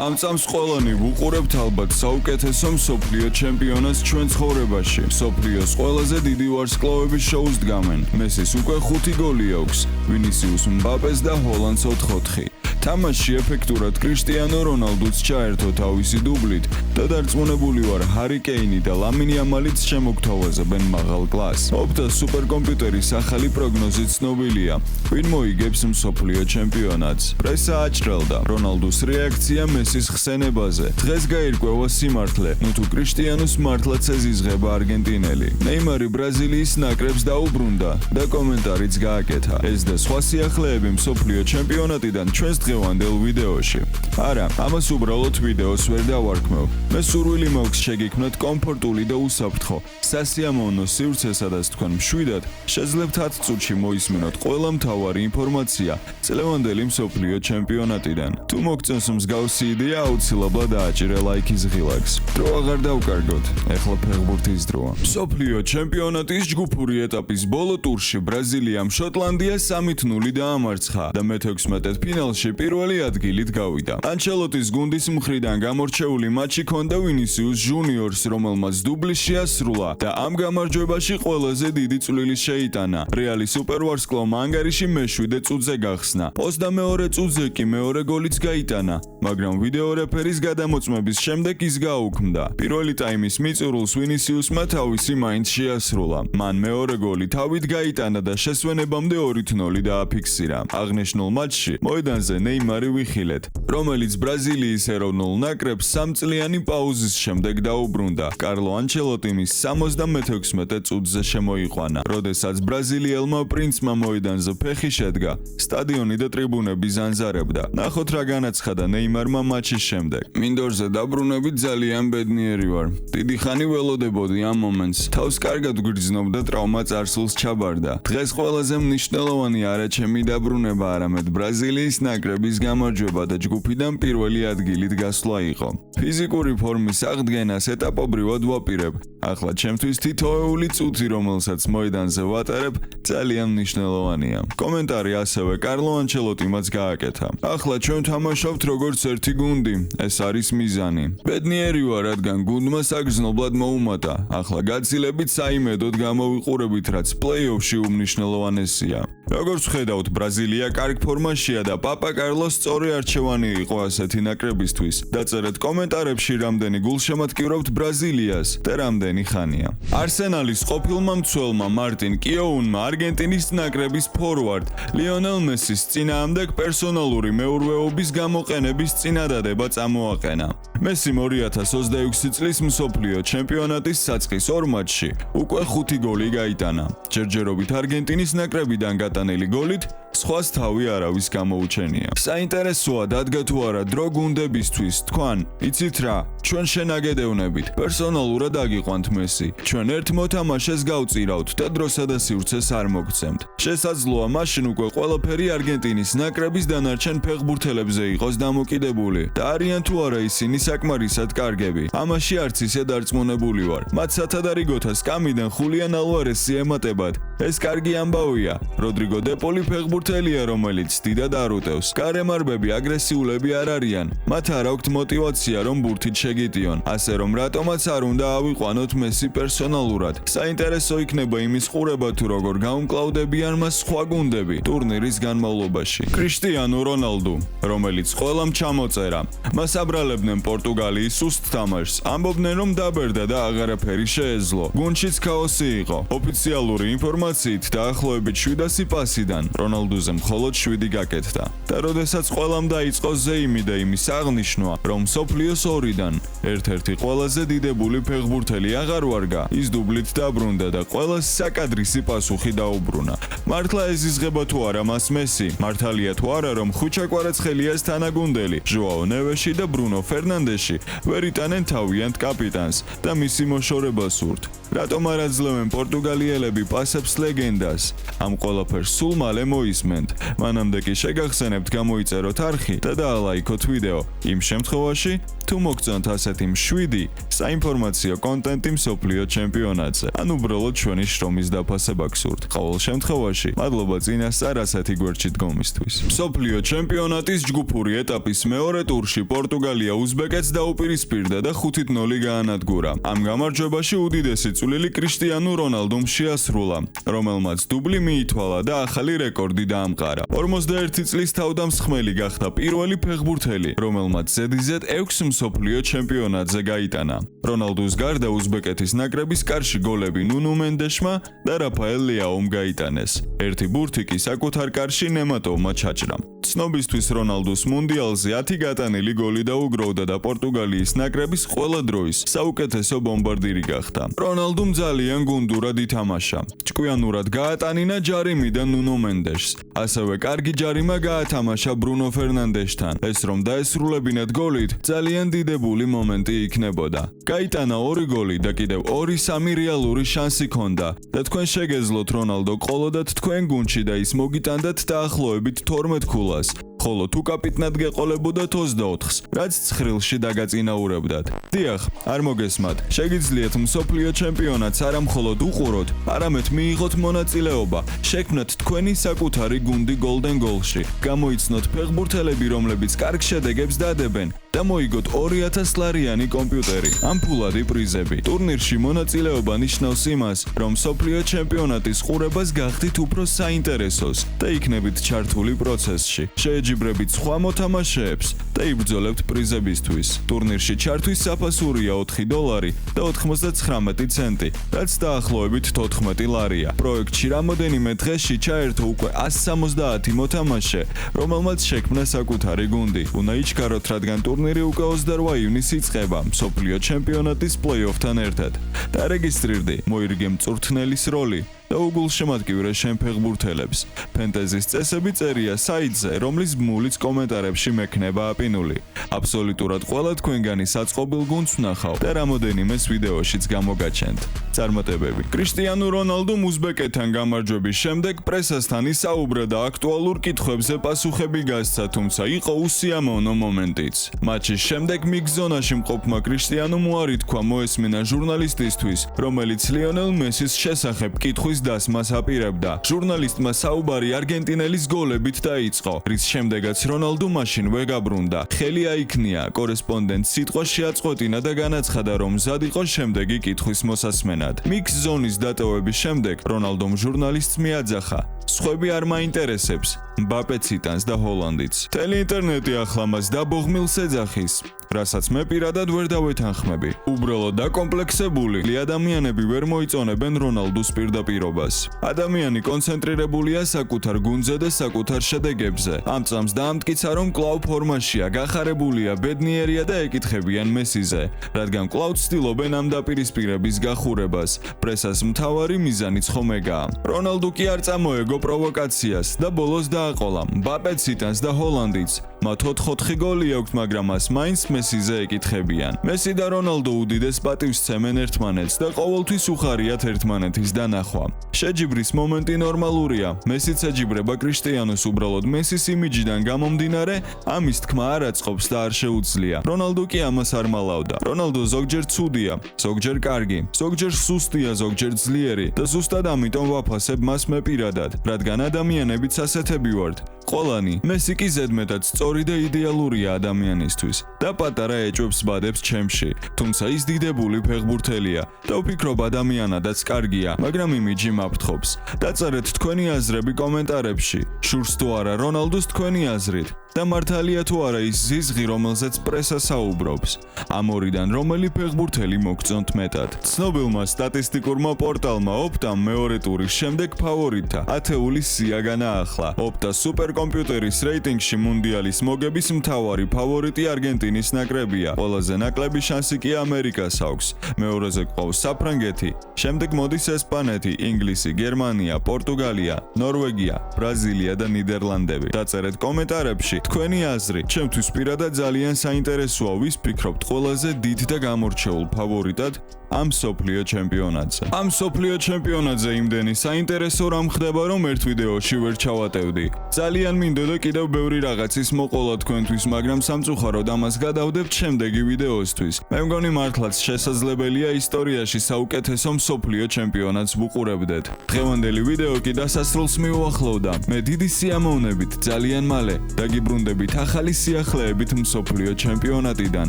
ამ წამს ყველანი ვუყურებთ ალბათ საუკეთესო მსოფლიო ჩემპიონატს ჩვენ ცხოვრებაში. მსოფლიოს ყველაზე დიდი ვარსკვლავების შოუს დგამენ. მესის უკვე 5 გოლი აქვს, ვინისიუს მბაპეს და ჰოლანდს 4-4. თამაშში ეფექტურად კრისტიანო რონალდუც ჩაერთო თავისი დუბლით და დარწმუნებული ვარ ჰარი კეინი და ლამინი ამალიც შემოგთავაზებენ მაღალ კლასს. ოპტას სუპერკომპიუტერის ახალი პროგნოზი ცნობილია, ვინ მოიგებს მსოფლიო ჩემპიონატს. პრესა აჭრელდა რონალდუს რეაქცია მესის ხსენებაზე. დღეს გაირკვევა სიმართლე, თუ კრისტიანოს მართლაც ეზიზღება არგენტინელი. ნეიმარი ბრაზილიის ნაკრებს დაუბრუნდა და კომენტარიც გააკეთა. ეს და სხვა სიახლეები მსოფლიო ჩემპიონატიდან ჩვენს დღევანდელ ვიდეოში. არა, ამას უბრალოდ ვიდეოს ვერ დავარქმევ. მე სურვილი მაქვს შეგიქმნათ კომფორტული და უსაფრთხო, სასიამოვნო სივრცესა და თქვენ მშვიდად შეძლებთ 10 წუთში მოისმინოთ ყველა მთავარი ინფორმაცია წლევანდელი მსოფლიო ჩემპიონატიდან. თუ მოგწონს მსგავსი იდეა, აუცილებლად დააჭირე ლაიქის ღილაკს. დრო აღარ დავკარგოთ, ეხლა ფეხბურთის დროა. მსოფლიო ჩემპიონატის ჯგუფური ეტაპის ბოლო ტურში ბრაზილიამ შოტლანდიას 3-0 დაამარცხა და მე-16 ფინალში პირველი ადგილით გავიდა. ანჩელოტის გუნდის მხრიდან გამორჩეული მატჩი ჰქონდა ვინისიუს ჟუნიორს, რომელმაც დუბლი შეასრულა და ამ გამარჯვებაში ყველაზე დიდი წვლილი შეიტანა. რეალის სუპერვარსკვლავმა ანგარიში მე-7 წუთზე გახსნა. 22 წუთზე კი მეორე გოლიც გაიტანა, მაგრამ ვიდეო რეფერის გადამოწმების შემდეგ ის გაუქმდა. პირველი ტაიმის მიწურულს ვინისიუსმა თავისი მაინც შეასრულა. მან მეორე გოლი თავით გაიტანა და შესვენებამდე 2-0 დააფიქსირა. აღნიშნულ მატჩში მოედანზე ნეიმარი ვიხილეთ, რომელიც ბრაზილიის ეროვნულ ნაკრებს 3 წლიანი პაუზის შემდეგ დაუბრუნდა. კარლო ანჩელოტი მის 76 წუთზე შემოიყვანა, როდესაც ბრაზილიელმა პრინცმა მოედანზე ფეხი შედგა, სტადიონი და ტრიბუნები ზანზარებდა. ნახოთ რა განაცხადა ნეიმარმა მატჩის შემდეგ. მინდორზე დაბრუნებით ძალიან ბედნიერი ვარ. დიდი ხანი ველოდებოდი ამ მომენტს. თავს კარგად გვგრძნობ და ტრავმა წარსულს ჩაბარდა. დღეს ყველაზე მნიშვნელოვანი არა ჩემი დაბრუნება, არამედ ბრაზილიის ნაკრების გამარჯვება და ჯგუფიდან პირველი ადგილით გასვლა იყო. ფიზიკური ფორმის აღდგენას ეტაპობრივად ვაპირებ. ახლა ჩემთვის თითოეული წუთი, რომელსაც მოედანზე ვატარებ, ძალიან მნიშვნელოვანია. კომენტარი ასევე კარლო ანჩელოტიმაც გააკეთა. ახლა ჩვენ თამაშობთ როგორც ერთი გუნდი, ეს არის მიზანი. ბედნიერი ვარ, რადგან გუნდმა საგრძნობლად მოუმატა. ახლა გაცილებით საიმედოდ გამოვიყურებით, რაც პლეი-ოფში უმნიშვნელოვანესია. როგორც ხედავთ, ბრაზილია კარგ ფორმაშია და პაპა კარლოს სწორი არჩევანი იყო ასეთი ნაკრებისთვის. დაწერეთ კომენტარებში, რამდენი გულშემატკივრობთ ბრაზილიას და რამდენი ხანია. არსენალის ყოფილმა მცველმა მარტინ კიოუნმა არგენტინის ნაკრების ფორვარდ ლიონელ მესის წინააღმდეგ პერსონალური მეურვეობის გამოყენების წინადადება წამოაყენა. მესიმ 2026 წლის მსოფლიო ჩემპიონატის საწყის 2 მატჩში უკვე 5 გოლი გაიტანა. ჯერჯერობით არგენტინის ნაკრებიდან გატანილი გოლით სხვას თავი არავის გამოუჩენია. საინტერესოა დადგა თუ არა დრო გუნდებისთვის. თქვენ იცით რა, ჩვენ შენაგედევნებით პერსონალურად აგიყვანთ მესი. ჩვენ ერთ მოთამაშეს გავწირავთ და დროსა და სივრცეს არ მოგცემთ. შესაძლოა მაშინ უკვე ყველაფერი არგენტინის ნაკრების დანარჩენ ფეხბურთელებზე იყოს დამოკიდებული და არიან თუ არა ისინი საკმარისად კარგები. ამაში არც ისე დარწმუნებული ვარ. მათ სათადარიგოთა სკამიდან ხულიან ალვარესი ემატებათ. ეს კარგი ამბავია. როდრიგო დეპოლი ფეხბურთელია, რომელიც დიდად არუტევს. გარემარბები აგრესიულები არ არიან. მათ არ აქვთ мотиваცია, რომ ბურთით შეგიტიონ. ასე რომ რატომაც არ უნდა ავიყვანოთ მესი პერსონალურად. საინტერესო იქნება იმის ყურება, თუ როგორ გაუმკლავდებიან მას სხვა გუნდები ტურნირის განმავლობაში. კრისტიანო რონალდუ, რომელიც ყველამ ჩამოწერა. მას აბრალებდნენ პორტუგალიის სუსტ თამაშს. ამბობდნენ, რომ დაბერდა და აღარაფერი შეეძლო. გუნდშიც ქაოსი იყო. ოფიციალური ინფორმაციით დაახლოებით 700 პასიდან რონალდუზე მხოლოდ 7 გაკეთდა. და როდესაც ყველამ დაიწყო ზეიმი და იმის აღნიშვნა, რომ მსოფლიოს 2-დან ერთ-ერთი ყველაზე დიდებული ფეხბურთელი აღარ ვარგა, ის დუბლით დაბრუნდა და ყველას საკადრისი პასუხი დაუბრუნა. მართლა ეზიზღება თუ არა მას მესი? მართალია თუ არა, რომ ხუჩა კვარაცხელიას თანაგუნდელი ჟოაო ნევეში და ბრუნო ფერნანდეში ვერ იტანენ თავიანთ კაპიტანს და მისი მოშორება სურთ? რატომ არ აძლევენ პორტუგალიელები პასებს ლეგენდას? ამ ყველაფერს სულ მალე მოისმინეთ. მოგესმენთ. მანამდე კი შეგახსენებთ გამოიწეროთ არხი და დაალაიქოთ ვიდეო. იმ შემთხვევაში, თუ მოგწონთ ასეთი მშვიდი საინფორმაციო კონტენტი მსოფლიო ჩემპიონატზე, ან უბრალოდ ჩვენი შრომის დაფასება გსურთ. ყოველ შემთხვევაში, მადლობა წინასწარ ასეთი გვერდში დგომისთვის. მსოფლიო ჩემპიონატის ჯგუფური ეტაპის მეორე ტურში პორტუგალია უზბეკეთს დაუპირისპირდა და 5-0 გაანადგურა. ამ გამარჯვებაში უდიდესი წვლილი კრისტიანო რონალდომ შეასრულა, რომელმაც დუბლი მიითვალა და ახალი რეკორდი დაამყარა. 41 წლის თავდამსხმელი გახდა პირველი ფეხბურთელი, რომელმაც ზედიზედ 6 მსოფლიო ჩემპიონატზე გაიტანა. რონალდუს გარდა უზბეკეთის ნაკრების კარში გოლები ნუნუ მენდეშმა და რაფაელ ლეაომ გაიტანეს. ერთი ბურთი კი საკუთარ კარში ნემატოვმა ჩაჭრა. ცნობისთვის რონალდუს მუნდიალზე 10 გატანილი გოლი დაუგროვდა და პორტუგალიის ნაკრების ყველა დროის საუკეთესო ბომბარდირი გახდა. რონალდუმ ძალიან გუნდურად ითამაშა. ჭკვიანურად გაატანინა ჯარიმიდან ნუნუ მენდეშს. ასევე კარგი ჯარიმა გაათამაშა ბრუნო ფერნანდეშთან. ეს რომ დაესრულებინათ გოლით, ძალიან დიდებული მომენტი იქნებოდა. გაიტანა 2 გოლი და კიდევ 2-3 რეალური შანსი ჰქონდა და თქვენ შეგეძლოთ რონალდო ყოლოდათ თქვენ გუნდში და ის მოგიტანდათ დაახლოებით 12 ქულას. ხოლო თუ კაპიტნად გეყოლებოდათ 24-ს, რაც ცხრილში დაგაწინაურებდათ. დიახ, არ მოგესმათ. შეგიძლიათ მსოფლიო ჩემპიონატს არა მხოლოდ უყუროთ, არამედ მიიღოთ მონაწილეობა, შექმნათ თქვენი საკუთარი გუნდი Golden Goal-ში, გამოიცნოთ ფეხბურთელები, რომლებიც კარგ შედეგებს დადებენ და მოიგოთ 2000 ლარიანი კომპიუტერი. ამ ფულადი პრიზები. ტურნირში მონაწილეობა ნიშნავს იმას, რომ მსოფლიო ჩემპიონატის ყურებას გახდით უფრო საინტერესოს და იქნებით ჩართული პროცესში. შეეჯიბრებით სხვა მოთამაშეებს და იბრძოლებთ პრიზებისთვის. ტურნირში ჩართვის საფასურია $4 და 99 ცენტი, რაც დაახლოებით 14 ლარია. პროექტში რამოდენიმე დღეში ჩაერთო უკვე 170 მოთამაშე, რომელმაც შექმნა საკუთარი გუნდი. უნდა იჩქაროთ, რადგან ტურნირი უკვე 28 ივნისს იწყება მსოფლიო ჩემპიონატის პლეი-ოფთან ერთად. დარეგისტრირდი, მოირგე მწვრთნელის როლი და უგულშემატკივრე შენ ფეხბურთელებს. ფენტეზის წესები წერია საიტზე, რომლის ბმულიც კომენტარებში მექნება აპინული. აბსოლუტურად ყველა თქვენგანი საწყობილ გუნდს ვნახავ და რამოდენიმეს ვიდეოშიც გამოგაჩენთ. წარმატებები. კრისტიანო რონალდომ უზბეკეთთან გამარჯვების შემდეგ პრესასთან ისაუბრა და აქტუალურ კითხვებზე პასუხები გასცა, თუმცა იყო უსიამოვნო მომენტიც. მატჩის შემდეგ მიგზონაში მყოფმა კრისტიანომ უარი თქვა მოესმინა ჟურნალისტისთვის, რომელიც ლიონელ მესის შესახებ კითხვის დასმას აპირებდა. ჟურნალისტმა საუბარი არგენტინელის გოლებით დაიწყო, რის შემდეგაც რონალდო მაშინ ვეგაბრუნდა. ხელი აიქნია, კორესპონდენტს სიტყვა შეაწყვეტინა და განაცხადა, რომ მზად იყო შემდეგი კითხვის მოსასმენად. მიქს ზონის დატოვების შემდეგ რონალდომ ჟურნალისტს მიაძახა: სხვები არ მაინტერესებს, მბაპეც იტანს და ჰოლანდიც. მთელი ინტერნეტი ახლა მას დაბოღმილს ეძახის, რასაც მე პირადად ვერ დავეთანხმები. უბრალოდ დაკომპლექსებული ადამიანები ვერ მოიწონებენ რონალდუს პირდაპირობას. ადამიანი კონცენტრირებულია საკუთარ გუნდზე და საკუთარ შედეგებზე. ამ წამს დაამტკიცა, რომ კვლავ ფორმაშია, გახარებულია, ბედნიერია და ეკითხებიან მესიზე, რადგან კვლავ ცდილობენ ამ დაპირისპირების გახურებას. პრესას მთავარი მიზანიც ხომ ეგაა. რონალდო კი არ წამოეგო პროვოკაციას და ბოლოს დააყოლა. მბაპეც იტანს და ჰოლანდიც. მათ 4 გოლი აქვს, მაგრამ მას მაინც მესიზე ეკითხებიან. მესი და რონალდო უდიდეს პატივს სცემენ ერთმანეთს და ყოველთვის უხარიათ ერთმანეთის დანახვა. შეჯიბრის მომენტი ნორმალურია. მესიც ეჯიბრება კრისტიანოს, უბრალოდ მესის იმიჯიდან გამომდინარე, ამის თქმა არ აწყობს და არ შეუძლია. რონალდო კი ამას არ მალავდა. რონალდო ზოგჯერ ცუდია, ზოგჯერ კარგი, ზოგჯერ სუსტია, ზოგჯერ ძლიერი და ზუსტად ამიტომ ვაფასებ მას მე პირადად, რადგან ადამიანებიც ასეთები ვართ. ყოლანი, მესი კი ზედმეტად სწორი და იდეალურია ადამიანისთვის და პატარა ეჭვებს ბადებს ჩემში, თუმცა ის დიდებული ფეხბურთელია და ვფიქრობ ადამიანადაც კარგია, მაგრამ იმიჯი მაფრთხობს. დაწერეთ თქვენი აზრები კომენტარებში. შურს თუ არა რონალდოს თქვენი აზრით და მართალია თუ არა ის ზიზღი, რომელზეც პრესა საუბრობს. ამ ორიდან რომელი ფეხბურთელი მოგწონთ მეტად? ცნობილმა სტატისტიკურმა პორტალმა ოპტამ მეორე ტურის შემდეგ ფავორიტთა ათეულის სია განაახლა. ოპტა სუპერკომპიუტერის რეიტინგში მუნდიალის მოგების მთავარი ფავორიტი არგენტინის ნაკრებია. ყველაზე ნაკლები შანსი კი ამერიკას აქვს. მეორეზე გვყავს საფრანგეთი, შემდეგ მოდის ესპანეთი, ინგლისი, გერმანია, პორტუგალია, ნორვეგია, ბრაზილია და ნიდერლანდები. დაწერეთ კომენტარებში თქვენი აზრი. ჩემთვის პირადად ძალიან საინტერესოა, ვის ფიქრობთ ყველაზე დიდ და გამორჩეულ ფავორიტად ამ მსოფლიო ჩემპიონატზე. ამ მსოფლიო ჩემპიონატზე იმდენი საინტერესო რამ ხდება, რომ ერთ ვიდეოში ვერ ჩავატევდი. ძალიან მინდოდა კიდევ ბევრი რაღაცის მოყოლა თქვენთვის, მაგრამ სამწუხაროდ ამას გადავდებთ შემდეგი ვიდეოსთვის. მე მგონი მართლაც შესაძლებელია ისტორიაში საუკეთესო მსოფლიო ჩემპიონატს ვუყურებდეთ. დღევანდელი ვიდეო კი დასასრულს მიუახლოვდა. მე დიდი სიამოვნებით ძალიან მალე დაგიბრუნდებით ახალი სიახლეებით მსოფლიო ჩემპიონატიდან.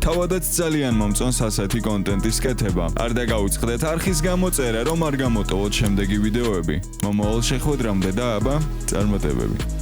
თავადაც ძალიან მომწონს ასეთი კონტენტის კეთება. არ დაგაუწყდეთ არხის გამოწერა, რომ არ გამოტოვოთ შემდეგი ვიდეოები. მომავალ შეხვედრამდე და აბა, წარმატებები.